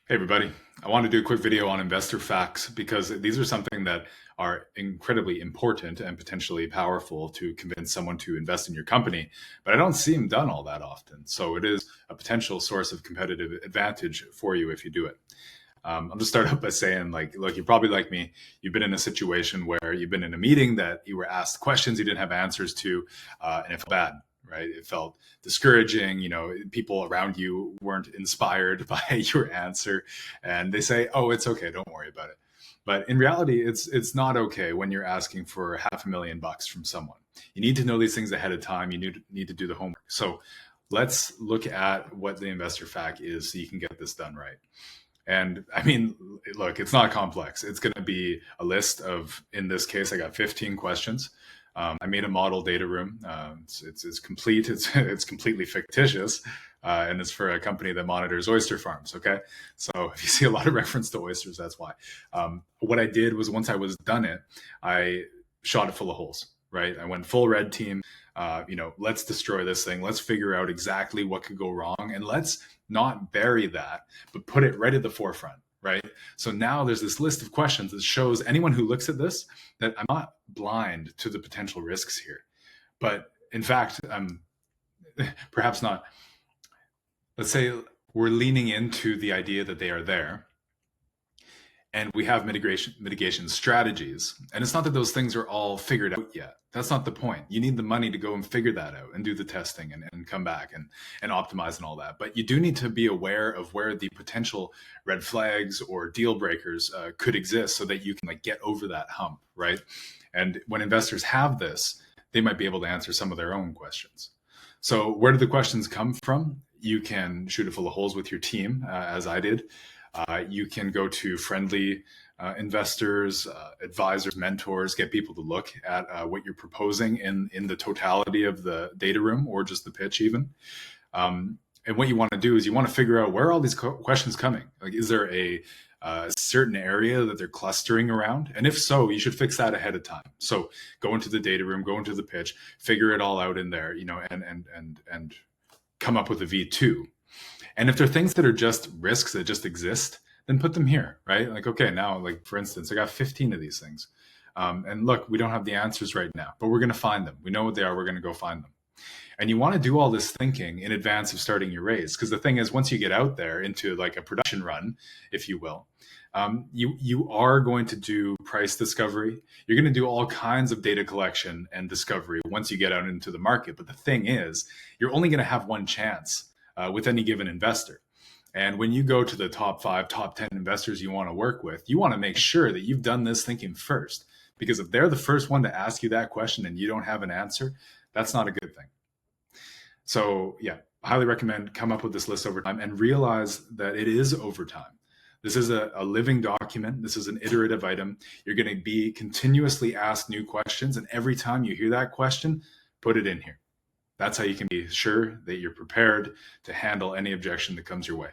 Hey everybody, I want to do a quick video on investor facts because these are something that are incredibly important and potentially powerful to convince someone to invest in your company, but I don't see them done all that often. So it is a potential source of competitive advantage for you if you do it. I'll just start out by saying, look, you're probably like me. You've been in a situation where you've been in a meeting that you were asked questions you didn't have answers to, and it felt bad, right? It felt discouraging. People around you weren't inspired by your answer, and they say, "Oh, it's okay. Don't worry about it." But in reality, it's not okay when you're asking for $500,000 from someone. You need to know these things ahead of time. You need to do the homework. So let's look at what the investor fact is so you can get this done right. And I mean, look, it's not complex. It's going to be a list of, in this case, I got 15 questions. I made a model data room. It's complete. It's completely fictitious. And it's for a company that monitors oyster farms. Okay. So if you see a lot of reference to oysters, that's why. What I did was once I was done it, I shot it full of holes, right? I went full red team. Let's destroy this thing. Let's figure out exactly what could go wrong. And let's not bury that, but put it right at the forefront, right? So now there's this list of questions that shows anyone who looks at this that I'm not blind to the potential risks here. But in fact, I'm perhaps not. Let's say we're leaning into the idea that they are there, and we have mitigation strategies. And it's not that those things are all figured out yet. That's not the point. You need the money to go and figure that out and do the testing and come back and optimize and all that. But you do need to be aware of where the potential red flags or deal breakers could exist so that you can get over that hump, right? And when investors have this, they might be able to answer some of their own questions. So where do the questions come from? You can shoot it full of holes with your team, as I did. You can go to friendly investors, advisors, mentors, get people to look at what you're proposing in the totality of the data room or just the pitch even. And what you want to do is you want to figure out where are all these questions coming? Is there a certain area that they're clustering around? And if so, you should fix that ahead of time. So go into the data room, go into the pitch, figure it all out in there, and come up with a V2. And if there are things that are just risks that just exist, then put them here, right? Okay, now, for instance, I got 15 of these things. And look, we don't have the answers right now, but we're going to find them. We know what they are. We're going to go find them. And you want to do all this thinking in advance of starting your raise. Because the thing is, once you get out there into a production run, if you will, you are going to do price discovery. You're going to do all kinds of data collection and discovery once you get out into the market. But the thing is, you're only going to have one chance with any given investor. And when you go to the top 5, top 10 investors you want to work with, you want to make sure that you've done this thinking first. Because if they're the first one to ask you that question and you don't have an answer, that's not a good thing. So yeah, I highly recommend come up with this list over time and realize that it is over time. This is a living document. This is an iterative item. You're going to be continuously asked new questions. And every time you hear that question, put it in here. That's how you can be sure that you're prepared to handle any objection that comes your way.